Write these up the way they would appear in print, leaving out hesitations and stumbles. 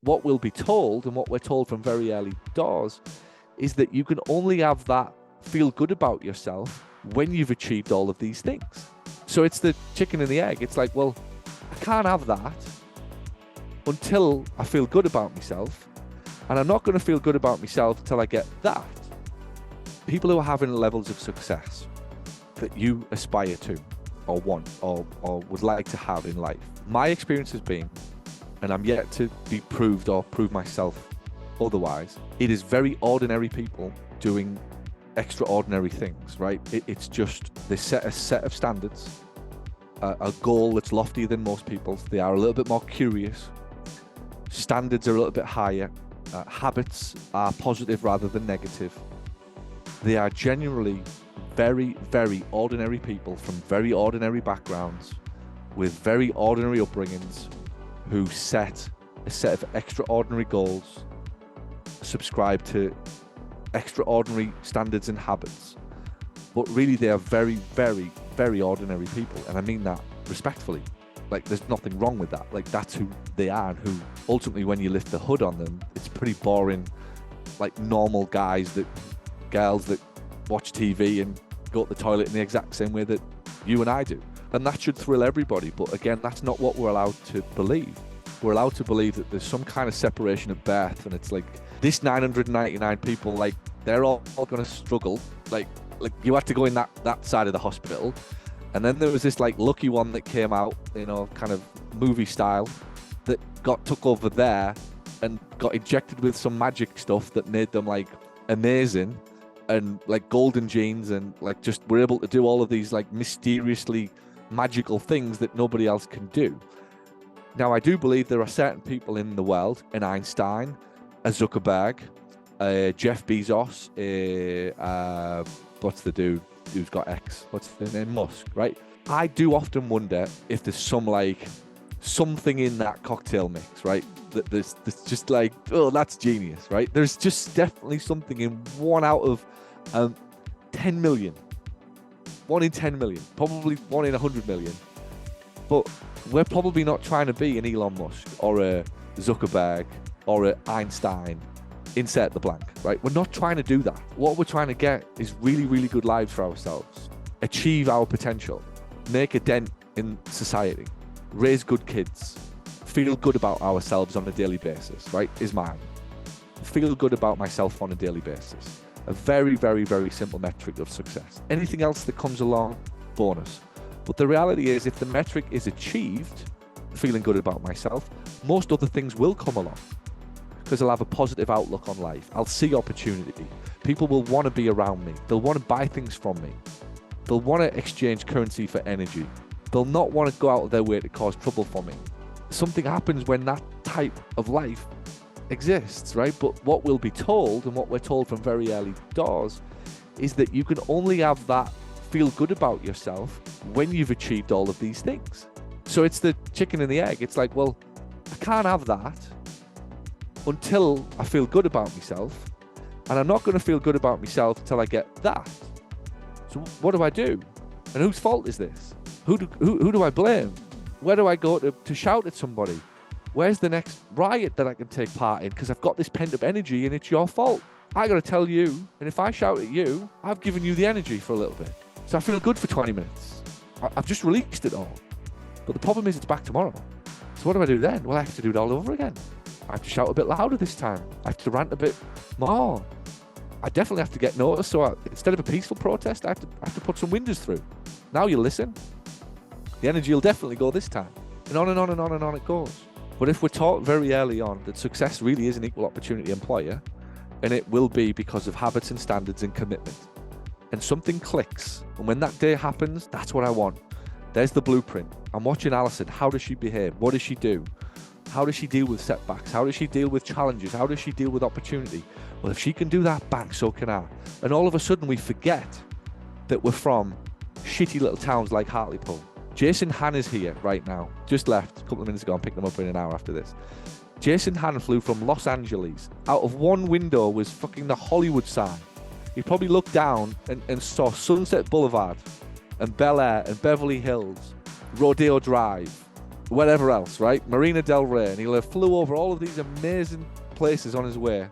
what we'll be told, and what we're told from very early doors, is that you can only have that feel good about yourself when you've achieved all of these things. So it's the chicken and the egg. It's like, well, I can't have that until I feel good about myself, and I'm not going to feel good about myself until I get that. People who are having levels of success that you aspire to or want or would like to have in life, my experience has been, and I'm yet to be proved or prove myself otherwise, it is very ordinary people doing extraordinary things, right? It's just they set a set of standards, a goal that's loftier than most people's. They are a little bit more curious. Standards are a little bit higher. Habits are positive rather than negative. They are generally very, very ordinary people from very ordinary backgrounds with very ordinary upbringings who set a set of extraordinary goals, subscribe to extraordinary standards and habits. But really, they are very, very, very ordinary people. And I mean that respectfully. Like, there's nothing wrong with that. Like, that's who they are, and who ultimately, when you lift the hood on them, it's pretty boring, like normal girls that watch TV and go to the toilet in the exact same way that you and I do. And that should thrill everybody. But again, that's not what we're allowed to believe. We're allowed to believe that there's some kind of separation at birth, and it's like this 999 people, like they're all going to struggle. Like you had to go in that side of the hospital. And then there was this like lucky one that came out, you know, kind of movie style, that took over there and got injected with some magic stuff that made them like amazing and like golden genes, and like just were able to do all of these like mysteriously magical things that nobody else can do. Now, I do believe there are certain people in the world, an Einstein, a Zuckerberg, Jeff Bezos, what's the dude who's got X? What's his name? Musk, right? I do often wonder if there's something in that cocktail mix, right? That there's just like, oh, that's genius, right? There's just definitely something in 1 out of 10 million. 1 in 10 million, probably 1 in 100 million. But we're probably not trying to be an Elon Musk or a Zuckerberg or an Einstein, insert the blank, right? We're not trying to do that. What we're trying to get is really, really good lives for ourselves, achieve our potential, make a dent in society, raise good kids, feel good about ourselves on a daily basis, right? Is mine. Feel good about myself on a daily basis. A very, very, very simple metric of success. Anything else that comes along, bonus. But the reality is, if the metric is achieved, feeling good about myself, most other things will come along, because I'll have a positive outlook on life. I'll see opportunity. People will want to be around me. They'll want to buy things from me. They'll want to exchange currency for energy. They'll not want to go out of their way to cause trouble for me. Something happens when that type of life exists, right? But what we'll be told, and what we're told from very early doors, is that you can only have that feel good about yourself when you've achieved all of these things. So it's the chicken and the egg. It's like, well, I can't have that until I feel good about myself, and I'm not going to feel good about myself until I get that. So what do I do? And whose fault is this? Who do I blame? Where do I go to shout at somebody? Where's the next riot that I can take part in? Because I've got this pent-up energy, and it's your fault. I got to tell you, and if I shout at you, I've given you the energy for a little bit. So I feel good for 20 minutes. I've just released it all. But the problem is, it's back tomorrow. So what do I do then? Well, I have to do it all over again. I have to shout a bit louder this time. I have to rant a bit more. I definitely have to get noticed. So instead of a peaceful protest, I have to put some windows through. Now you listen. The energy will definitely go this time. And on and on and on and on it goes. But if we're taught very early on that success really is an equal opportunity employer, and it will be because of habits and standards and commitment, and something clicks, and when that day happens, that's what I want. There's the blueprint. I'm watching Alison. How does she behave? What does she do? How does she deal with setbacks? How does she deal with challenges? How does she deal with opportunity? Well, if she can do that, bang, so can I. And all of a sudden we forget that we're from shitty little towns like Hartlepool. Jason Han is here right now. Just left a couple of minutes ago. I'm picking him up in an hour after this. Jason Han flew from Los Angeles. Out of one window was fucking the Hollywood sign. He probably looked down and saw Sunset Boulevard and Bel Air and Beverly Hills, Rodeo Drive, wherever else, right? Marina Del Rey, and he'll have flew over all of these amazing places on his way,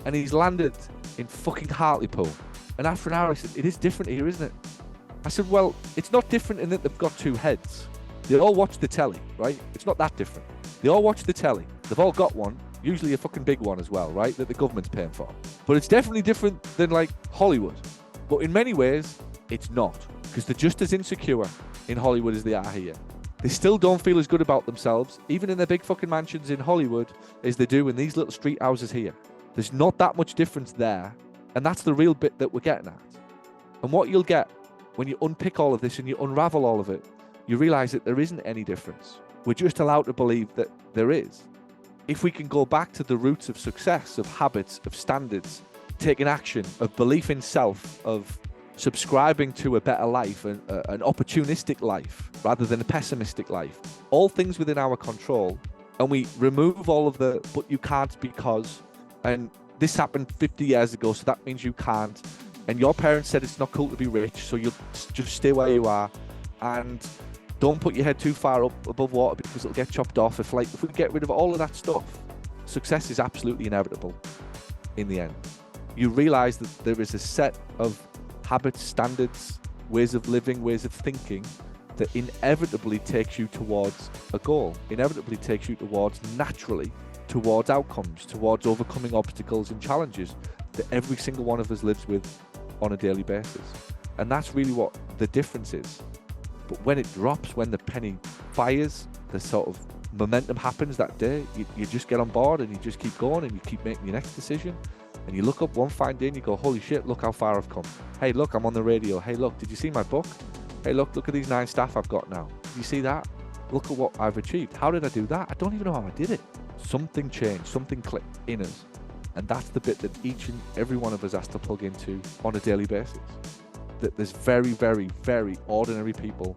and he's landed in fucking Hartlepool. And after an hour, I said, it is different here, isn't it? I said, well, it's not different in that they've got two heads. They all watch the telly, right? It's not that different. They all watch the telly. They've all got one, usually a fucking big one as well, right? That the government's paying for. But it's definitely different than like Hollywood. But in many ways, it's not. Because they're just as insecure in Hollywood as they are here. They still don't feel as good about themselves, even in their big fucking mansions in Hollywood, as they do in these little street houses here. There's not that much difference there. And that's the real bit that we're getting at. And what you'll get when you unpick all of this and you unravel all of it, you realize that there isn't any difference. We're just allowed to believe that there is. If we can go back to the roots of success, of habits, of standards, taking action, of belief in self, of subscribing to a better life, an opportunistic life, rather than a pessimistic life, all things within our control, and we remove all of the, but you can't because, and this happened 50 years ago, so that means you can't, and your parents said it's not cool to be rich, so you'll just stay where you are, and don't put your head too far up above water because it'll get chopped off. If we get rid of all of that stuff, success is absolutely inevitable in the end. You realize that there is a set of habits, standards, ways of living, ways of thinking that inevitably takes you towards a goal, inevitably takes you naturally towards outcomes, towards overcoming obstacles and challenges that every single one of us lives with on a daily basis. And that's really what the difference is. But when it drops, when the penny fires, the sort of momentum happens that day, you just get on board and you just keep going and you keep making your next decision. And you look up one fine day and you go, holy shit, look how far I've come. Hey, look, I'm on the radio. Hey, look, did you see my book? Hey, look at these 9 staff I've got now. Did you see that? Look at what I've achieved. How did I do that? I don't even know how I did it. Something changed, something clicked in us. And that's the bit that each and every one of us has to plug into on a daily basis. That there's very, very, very ordinary people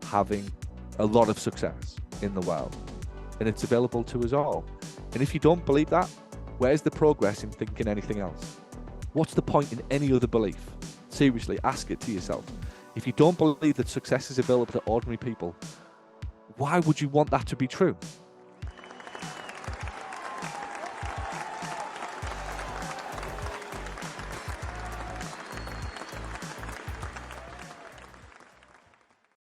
having a lot of success in the world. And it's available to us all. And if you don't believe that, where's the progress in thinking anything else? What's the point in any other belief? Seriously, ask it to yourself. If you don't believe that success is available to ordinary people, why would you want that to be true?